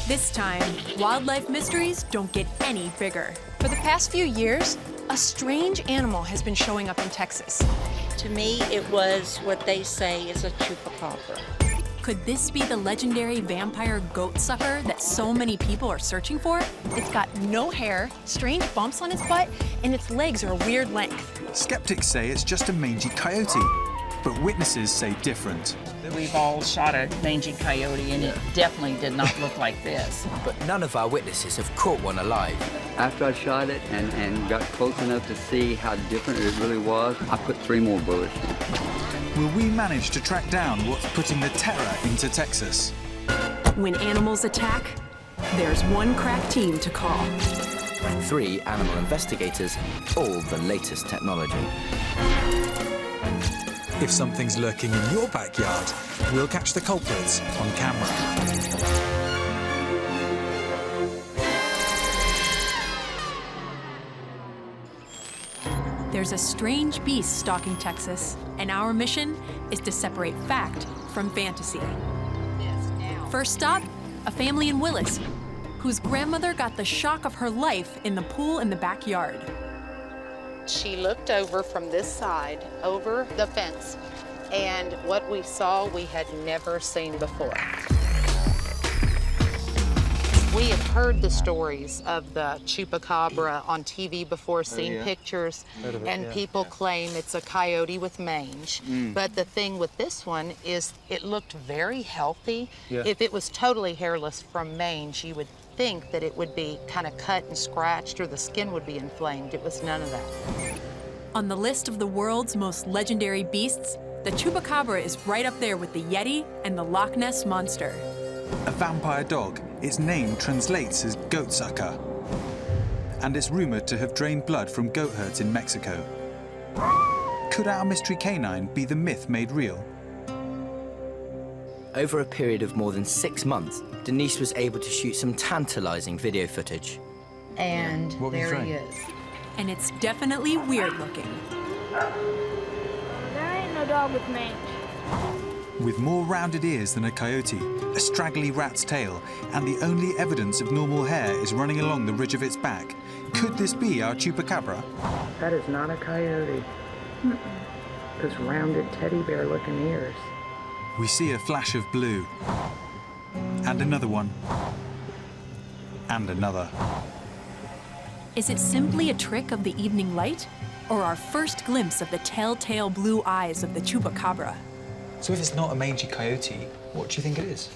This time, wildlife mysteries don't get any bigger. For the past few years, a strange animal has been showing up in Texas. To me, it was what they say is a chupacabra. Could this be the legendary vampire goat sucker that so many people are searching for? It's got no hair, strange bumps on its butt, and its legs are a weird length. Skeptics say it's just a mangy coyote, but witnesses say different. We've all shot a mangy coyote, and it definitely did not look like this. But none of our witnesses have caught one alive. After I shot it and got close enough to see how different it really was, I put 3 more bullets in. Will we manage to track down what's putting the terror into Texas? When animals attack, there's one crack team to call. 3 animal investigators, all the latest technology. If something's lurking in your backyard, we'll catch the culprits on camera. There's a strange beast stalking Texas, and our mission is to separate fact from fantasy. First stop, a family in Willis, whose grandmother got the shock of her life in the pool in the backyard. She looked over from this side, over the fence, and what we saw we had never seen before. We have heard the stories of the Chupacabra on TV before, seen pictures, and people claim it's a coyote with mange. But the thing with this one is it looked very healthy. If it was totally hairless from mange, you would think that it would be kind of cut and scratched or the skin would be inflamed. It was none of that. On the list of the world's most legendary beasts, the Chupacabra is right up there with the Yeti and the Loch Ness Monster. A vampire dog, its name translates as goat sucker. And it's rumored to have drained blood from goat herds in Mexico. Could our mystery canine be the myth made real? Over a period of more than 6 months, Denise was able to shoot some tantalizing video footage. And there he is. And it's definitely weird looking. There ain't no dog with mange. With more rounded ears than a coyote, a straggly rat's tail, and the only evidence of normal hair is running along the ridge of its back, could this be our Chupacabra? That is not a coyote. Those rounded teddy bear looking ears. We see a flash of blue. And another one. And another. Is it simply a trick of the evening light? Or our first glimpse of the telltale blue eyes of the Chupacabra? So if it's not a mangy coyote, what do you think it is?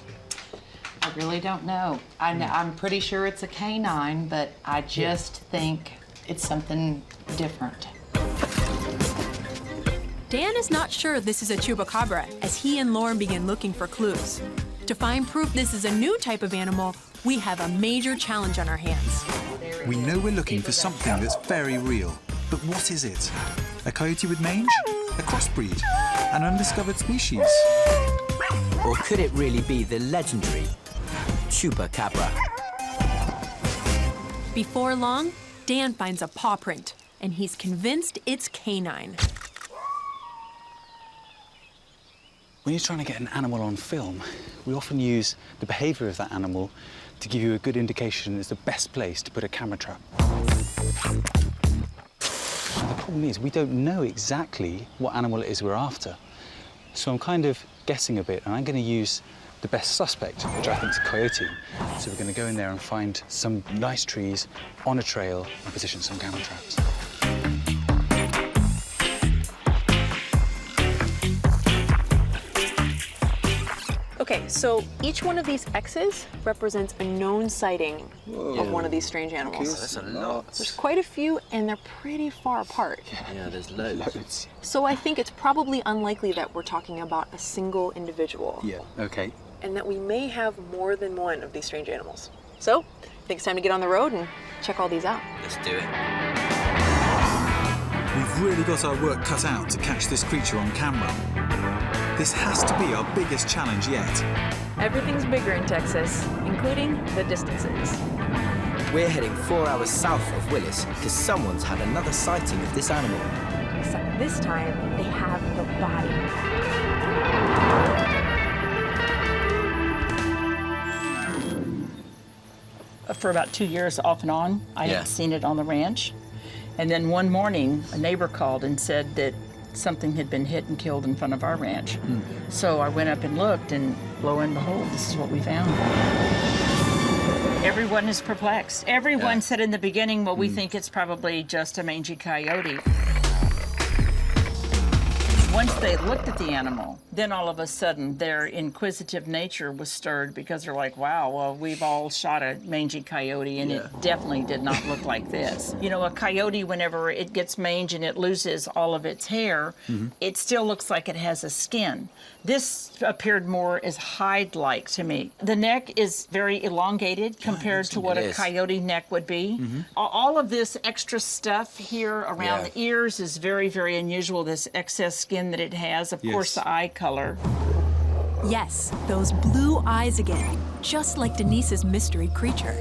I really don't know. I'm pretty sure it's a canine, but I just think it's something different. Dan is not sure this is a Chupacabra as he and Lauren begin looking for clues. To find proof this is a new type of animal, we have a major challenge on our hands. We know we're looking for something that's very real, but what is it? A coyote with mange? A crossbreed? An undiscovered species? Or could it really be the legendary Chupacabra? Before long, Dan finds a paw print, and he's convinced it's canine. When you're trying to get an animal on film, we often use the behavior of that animal to give you a good indication it's the best place to put a camera trap. The problem is we don't know exactly what animal it is we're after. So I'm kind of guessing a bit, and I'm going to use the best suspect, which I think is a coyote. So we're going to go in there and find some nice trees on a trail and position some camera traps. Okay, so each one of these X's represents a known sighting of one of these strange animals. That's a lot. There's quite a few, and they're pretty far apart. Yeah, there's loads. So I think it's probably unlikely that we're talking about a single individual. Yeah, okay. And that we may have more than one of these strange animals. So I think it's time to get on the road and check all these out. Let's do it. We've really got our work cut out to catch this creature on camera. This has to be our biggest challenge yet. Everything's bigger in Texas, including the distances. We're heading 4 hours south of Willis because someone's had another sighting of this animal. Except this time, they have the body. for about 2 years off and on. I Yeah. had seen it on the ranch. And then one morning, a neighbor called and said that something had been hit and killed in front of our ranch. So I went up and looked, and lo and behold, this is what we found. Everyone is perplexed. Everyone said in the beginning, well, we think it's probably just a mangy coyote. Once they looked at the animal, then all of a sudden their inquisitive nature was stirred because they're like, wow, well, we've all shot a mangy coyote and it definitely did not look like this. You know, a coyote, whenever it gets mange and it loses all of its hair, it still looks like it has a skin. This appeared more as hide-like to me. The neck is very elongated compared to what a coyote neck would be. All of this extra stuff here around the ears is very, very unusual, this excess skin that it has. Of course, the eye color. Yes, those blue eyes again, just like Denise's mystery creature.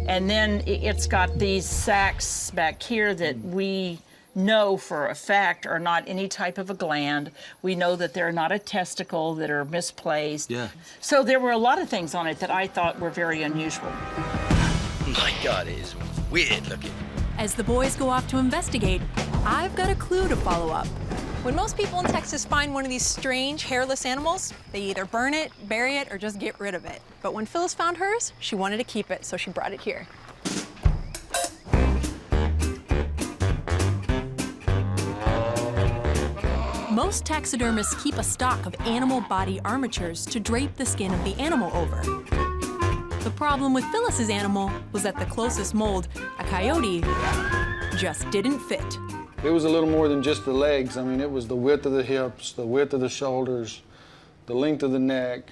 And then it's got these sacs back here that we know for a fact are not any type of a gland. We know that they're not a testicle, that are misplaced. Yeah. So there were a lot of things on it that I thought were very unusual. My God, it is weird looking. As the boys go off to investigate, I've got a clue to follow up. When most people in Texas find one of these strange hairless animals, they either burn it, bury it, or just get rid of it. But when Phyllis found hers, she wanted to keep it, so she brought it here. Most taxidermists keep a stock of animal body armatures to drape the skin of the animal over. The problem with Phyllis's animal was that the closest mold, a coyote, just didn't fit. It was a little more than just the legs. I mean, it was the width of the hips, the width of the shoulders, the length of the neck,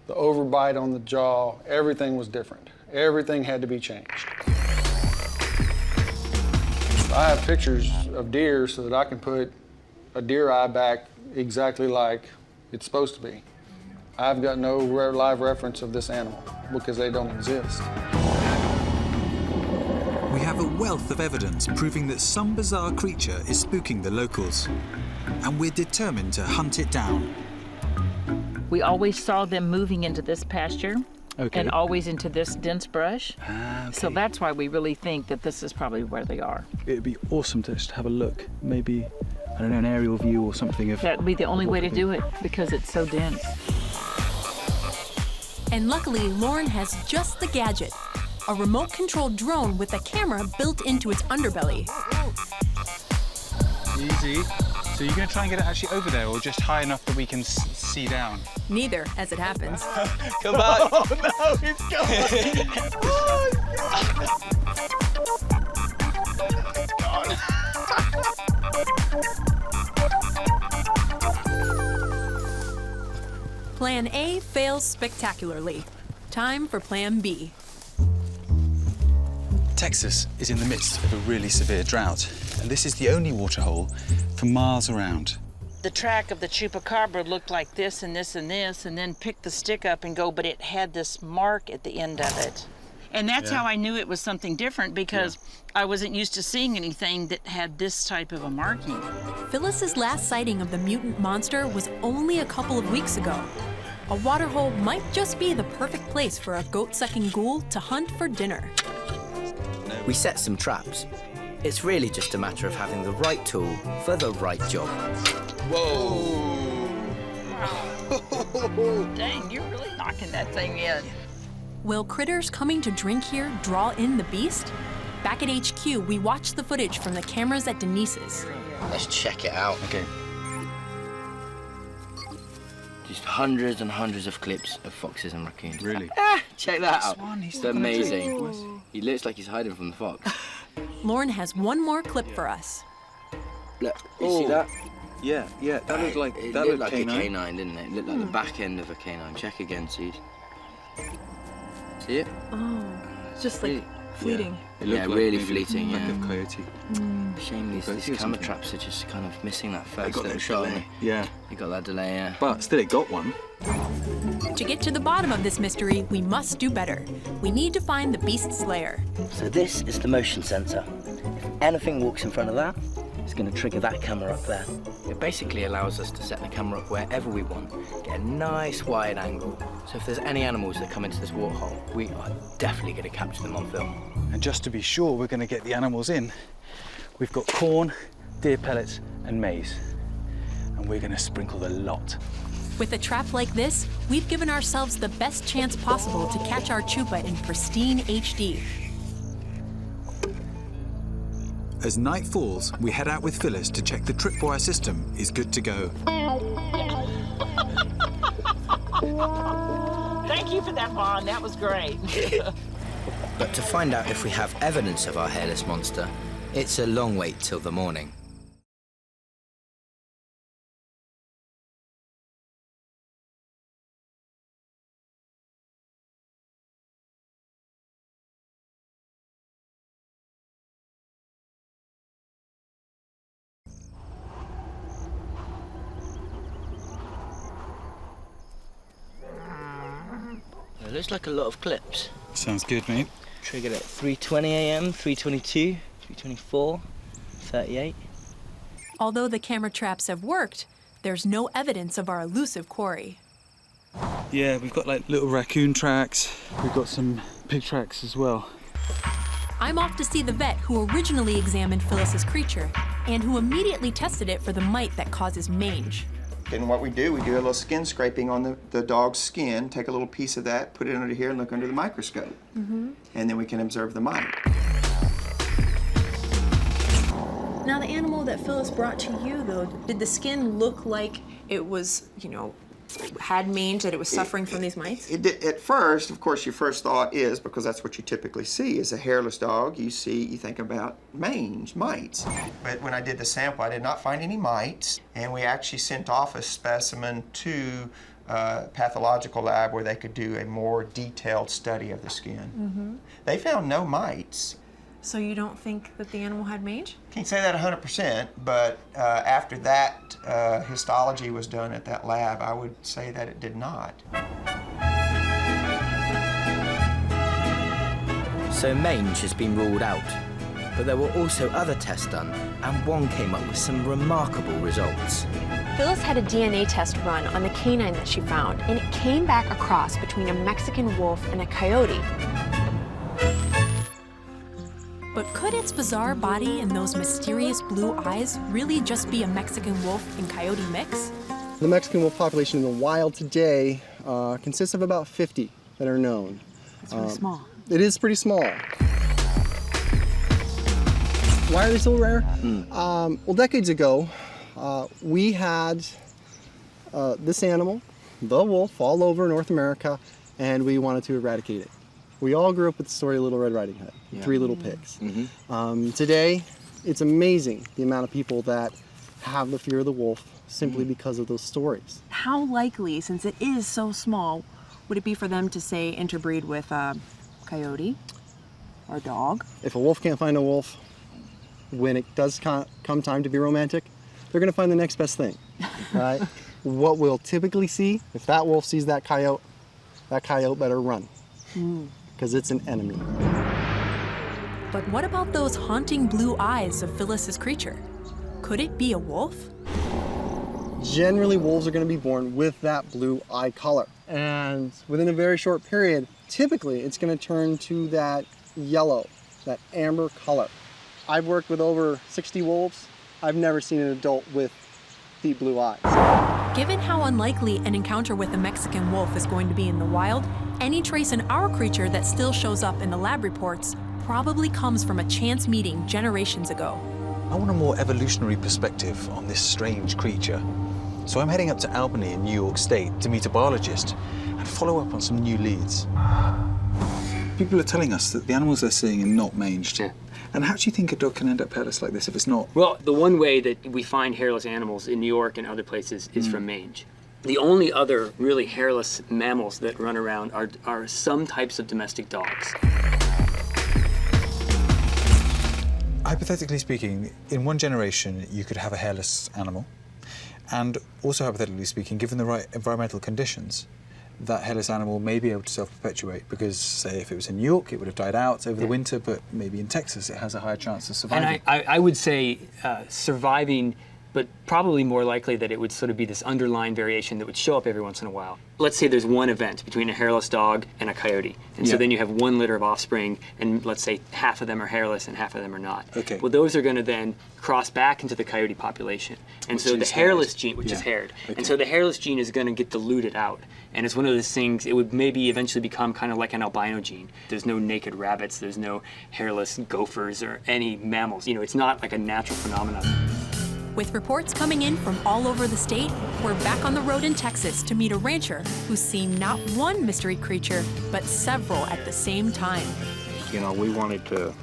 the overbite on the jaw. Everything was different. Everything had to be changed. I have pictures of deer so that I can put a deer eye back exactly like it's supposed to be. I've got no live reference of this animal because they don't exist. We have a wealth of evidence proving that some bizarre creature is spooking the locals, and we're determined to hunt it down. We always saw them moving into this pasture and always into this dense brush. So that's why we really think that this is probably where they are. It'd be awesome to just have a look. Maybe, I don't know, an aerial view or something of... That would be the only way to do it because it's so dense. And luckily, Lauren has just the gadget, a remote-controlled drone with a camera built into its underbelly. Easy. So you're going to try and get it actually over there or just high enough that we can see down? Neither, as it happens. Come back. Oh no, it's gone. Plan A fails spectacularly. Time for Plan B. Texas is in the midst of a really severe drought, and this is the only waterhole for miles around. The track of the Chupacabra looked like this and this and this, and then pick the stick up and go, but it had this mark at the end of it. And that's how I knew it was something different because I wasn't used to seeing anything that had this type of a marking. Phyllis's last sighting of the mutant monster was only a couple of weeks ago. A waterhole might just be the perfect place for a goat-sucking ghoul to hunt for dinner. We set some traps. It's really just a matter of having the right tool for the right job. Whoa! Dang, you're really knocking that thing in. Will critters coming to drink here draw in the beast? Back at HQ, we watch the footage from the cameras at Denise's. Let's check it out. Okay. Just hundreds and hundreds of clips of foxes and raccoons. Really? Check that out. He's It's amazing. He looks like he's hiding from the fox. Lauren has one more clip for us. Look, you see that? Yeah, that looked like It that looked looked like canine. a canine, didn't it? It looked like the back end of a canine. Check again, see? See it? Oh, just like fleeting. It looked like really maybe fleeting, like yeah. a coyote. Shame these But camera something. traps are just kind of missing that They first got little that shot. delay. Yeah, You got that delay, yeah. but still, it got one. To get to the bottom of this mystery, we must do better. We need to find the beast's lair. So this is the motion sensor. If anything walks in front of that, it's going to trigger that camera up there. It basically allows us to set the camera up wherever we want, get a nice wide angle. So if there's any animals that come into this waterhole, we are definitely going to capture them on film. And just to be sure we're going to get the animals in, we've got corn, deer pellets and maize. And we're going to sprinkle the lot. With a trap like this, we've given ourselves the best chance possible to catch our chupa in pristine HD. As night falls, we head out with Phyllis to check the tripwire system is good to go. Thank you for that, Vaughn. That was great. But to find out if we have evidence of our hairless monster, it's a long wait till the morning. It looks like a lot of clips. Sounds good, mate. Triggered at 3:20 a.m., 3:22, 3:24, 38. Although the camera traps have worked, there's no evidence of our elusive quarry. Yeah, we've got like little raccoon tracks. We've got some pig tracks as well. I'm off to see the vet who originally examined Phyllis's creature and who immediately tested it for the mite that causes mange. And what we do a little skin scraping on the dog's skin, take a little piece of that, put it under here, and look under the microscope. And then we can observe the mite. Now, the animal that Phyllis brought to you, though, did the skin look like it was, had mange, that it was suffering from these mites? At first, of course, your first thought is, because that's what you typically see, is a hairless dog, you think about mange, mites. But when I did the sample, I did not find any mites, and we actually sent off a specimen to a pathological lab where they could do a more detailed study of the skin. They found no mites. So you don't think that the animal had mange? Can't say that 100%, but after that histology was done at that lab, I would say that it did not. So mange has been ruled out, but there were also other tests done, and one came up with some remarkable results. Phyllis had a DNA test run on the canine that she found, and it came back a cross between a Mexican wolf and a coyote. But could its bizarre body and those mysterious blue eyes really just be a Mexican wolf and coyote mix? The Mexican wolf population in the wild today consists of about 50 that are known. It's really small. It is pretty small. Why are they so rare? Well, decades ago, we had this animal, the wolf, all over North America, and we wanted to eradicate it. We all grew up with the story of Little Red Riding Hood, Three Little Pigs. Today, it's amazing the amount of people that have the fear of the wolf simply because of those stories. How likely, since it is so small, would it be for them to, say, interbreed with a coyote or a dog? If a wolf can't find a wolf, when it does come time to be romantic, they're going to find the next best thing, right? What we'll typically see, if that wolf sees that coyote better run. Because it's an enemy. But what about those haunting blue eyes of Phyllis's creature? Could it be a wolf? Generally, wolves are going to be born with that blue eye color. And within a very short period, typically it's going to turn to that yellow, that amber color. I've worked with over 60 wolves. I've never seen an adult with deep blue eyes. Given how unlikely an encounter with a Mexican wolf is going to be in the wild, any trace in our creature that still shows up in the lab reports probably comes from a chance meeting generations ago. I want a more evolutionary perspective on this strange creature. So I'm heading up to Albany in New York State to meet a biologist and follow up on some new leads. People are telling us that the animals they're seeing are not manged. Yeah. And how do you think a dog can end up hairless like this if it's not? Well, the one way that we find hairless animals in New York and other places is from mange. The only other really hairless mammals that run around are some types of domestic dogs. Hypothetically speaking, in one generation, you could have a hairless animal. And also hypothetically speaking, given the right environmental conditions, that hairless animal may be able to self-perpetuate because, say, if it was in New York, it would have died out over the winter, but maybe in Texas, it has a higher chance of surviving. And I would say surviving but probably more likely that it would sort of be this underlying variation that would show up every once in a while. Let's say there's one event between a hairless dog and a coyote, and so then you have one litter of offspring, and let's say half of them are hairless and half of them are not. Okay. Well, those are going to then cross back into the coyote population, and so the hairless gene, which is haired, and so the hairless gene is going to get diluted out, and it's one of those things. It would maybe eventually become kind of like an albino gene. There's no naked rabbits, there's no hairless gophers or any mammals. You know, it's not like a natural phenomenon. With reports coming in from all over the state, we're back on the road in Texas to meet a rancher who's seen not one mystery creature, but several at the same time. You know, we wanted to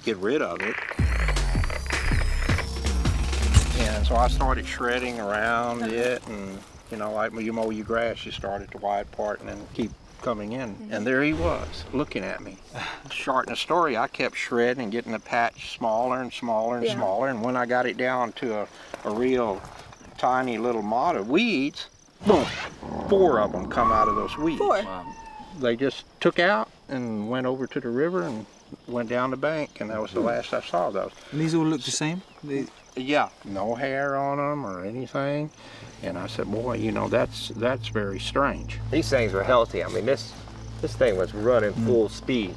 get rid of it. And so I started shredding around it, and, you know, like when you mow your grass, you start at the wide part and then keep coming in. And there he was, looking at me. Short in the story, I kept shredding and getting the patch smaller and smaller and smaller, and when I got it down to a real tiny little mott of weeds, boom, 4 of them come out of those weeds. 4? Wow. They just took out and went over to the river and went down the bank, and that was the last I saw of those. And these all look the same? Yeah, no hair on them or anything. And I said, boy, you know, that's very strange. These things were healthy. I mean, this thing was running full speed.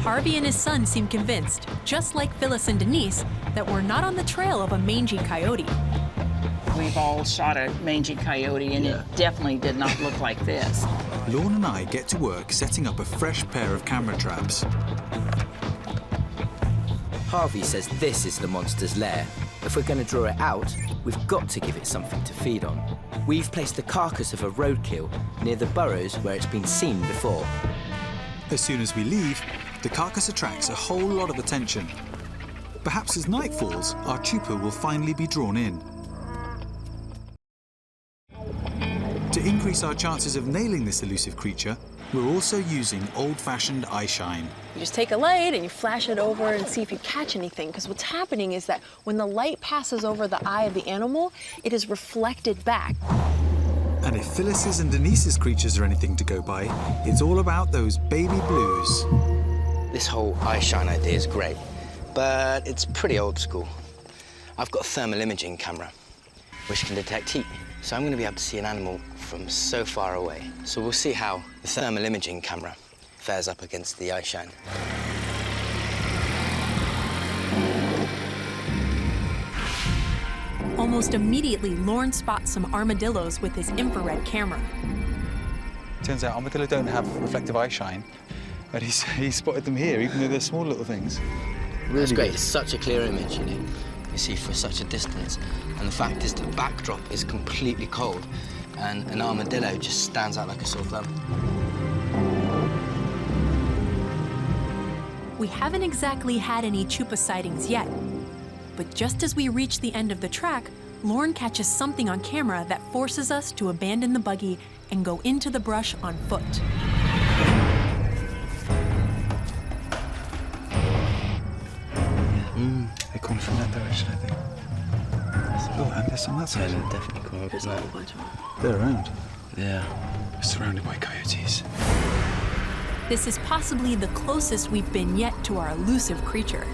Harvey and his son seem convinced, just like Phyllis and Denise, that we're not on the trail of a mangy coyote. We've all shot a mangy coyote, and it definitely did not look like this. Lorne and I get to work setting up a fresh pair of camera traps. Harvey says this is the monster's lair. If we're going to draw it out, we've got to give it something to feed on. We've placed the carcass of a roadkill near the burrows where it's been seen before. As soon as we leave, the carcass attracts a whole lot of attention. Perhaps as night falls, our chupa will finally be drawn in. To increase our chances of nailing this elusive creature, we're also using old-fashioned eye shine. You just take a light and you flash it over and see if you catch anything, because what's happening is that when the light passes over the eye of the animal, it is reflected back. And if Phyllis's and Denise's creatures are anything to go by, it's all about those baby blues. This whole eye shine idea is great, but it's pretty old school. I've got a thermal imaging camera, which can detect heat. So I'm going to be able to see an animal from so far away. So we'll see how the thermal imaging camera fares up against the eye shine. Almost immediately, Lorne spots some armadillos with his infrared camera. Turns out armadillo don't have reflective eye shine, but he spotted them here, even though they're small little things. Really That's great. good. It's such a clear image, you know. You see for such a distance. And the fact is the backdrop is completely cold, and an armadillo just stands out like a sore thumb. We haven't exactly had any chupa sightings yet, but just as we reach the end of the track, Lorne catches something on camera that forces us to abandon the buggy and go into the brush on foot. They're coming from that direction, I think. Oh, and there's some on that side. Yeah, definitely coming up, isn't it? They're around. Yeah. We're surrounded by coyotes. This is possibly the closest we've been yet to our elusive creature.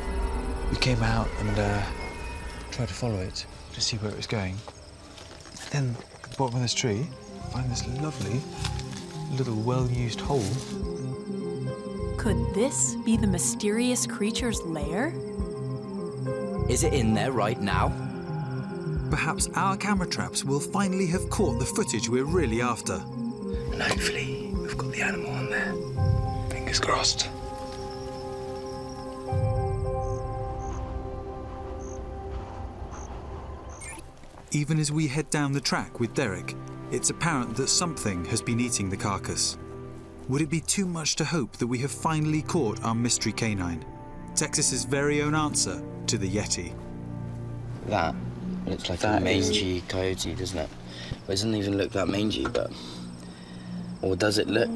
We came out and tried to follow it to see where it was going. And then at the bottom of this tree, find this lovely little well-used hole. Could this be the mysterious creature's lair? Is it in there right now? Perhaps our camera traps will finally have caught the footage we're really after. And hopefully we've got the animal on there. Fingers crossed. Even as we head down the track with Derek, it's apparent that something has been eating the carcass. Would it be too much to hope that we have finally caught our mystery canine, Texas's very own answer to the Yeti? That looks like a mangy coyote, doesn't it? Well, it doesn't even look that mangy, but... Or does it look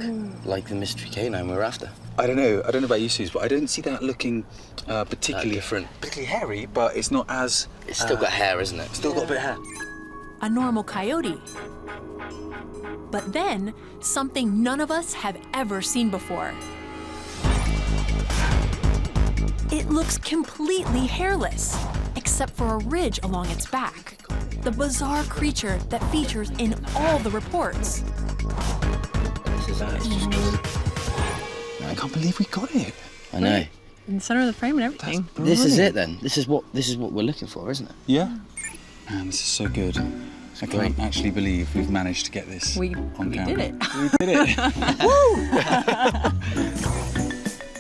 like the mystery canine we're after? I don't know about you, Suze, but I don't see that looking particularly different. Particularly hairy, but it's not as... It's still got hair, isn't it? Still got a bit of hair. A normal coyote. But then, something none of us have ever seen before. It looks completely hairless, except except for a ridge along its back. The bizarre creature that features in all the reports. I can't believe we got it. I know. In the center of the frame and everything. This is it then. This is what we're looking for, isn't it? Yeah. Man, this is so good. I can't actually believe we've managed to get this on camera. Did it. We did it.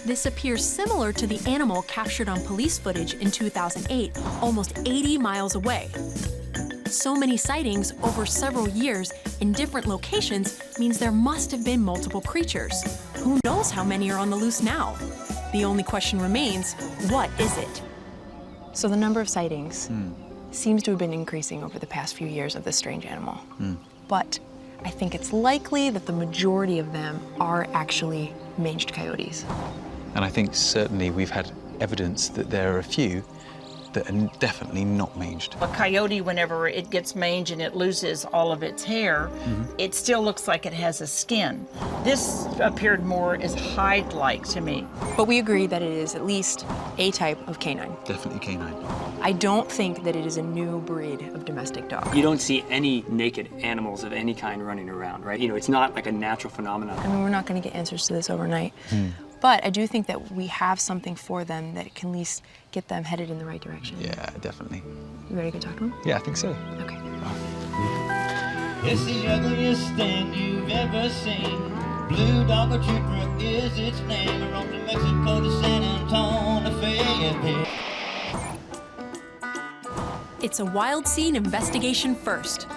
This appears similar to the animal captured on police footage in 2008, almost 80 miles away. So many sightings over several years in different locations means there must have been multiple creatures. Who knows how many are on the loose now? The only question remains, what is it? So the number of sightings seems to have been increasing over the past few years of this strange animal. But I think it's likely that the majority of them are actually manged coyotes. And I think certainly we've had evidence that there are a few that are definitely not manged. A coyote, whenever it gets mange and it loses all of its hair, it still looks like it has a skin. This appeared more as hide-like to me. But we agree that it is at least a type of canine. Definitely canine. I don't think that it is a new breed of domestic dog. You don't see any naked animals of any kind running around, right? You know, it's not like a natural phenomenon. I mean, we're not going to get answers to this overnight. But I do think that we have something for them that can at least get them headed in the right direction. Yeah, definitely. You ready to go talk to them? Yeah, I think so. Okay. It's the ugliest thing you've ever seen. Blue Dog or Chupacabra is its name. It roams from Mexico to San Antonio, Fayetteville. It's a wild scene investigation first.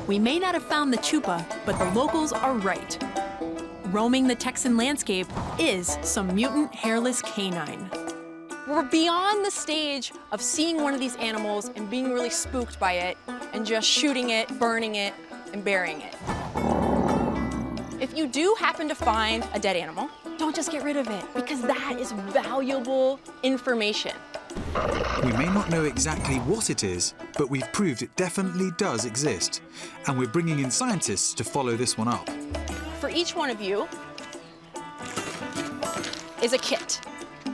We may not have found the Chupa, but the locals are right. Roaming the Texan landscape is some mutant hairless canine. We're beyond the stage of seeing one of these animals and being really spooked by it and just shooting it, burning it, and burying it. If you do happen to find a dead animal, don't just get rid of it, because that is valuable information. We may not know exactly what it is, but we've proved it definitely does exist. And we're bringing in scientists to follow this one up. For each one of you is a kit.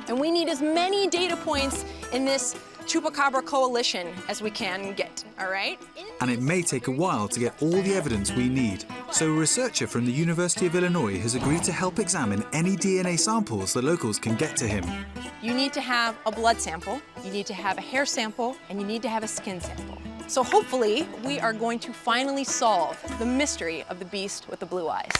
And we need as many data points in this Chupacabra coalition as we can get, all right? And it may take a while to get all the evidence we need. So a researcher from the University of Illinois has agreed to help examine any DNA samples the locals can get to him. You need to have a blood sample, you need to have a hair sample, and you need to have a skin sample. So hopefully, we are going to finally solve the mystery of the beast with the blue eyes.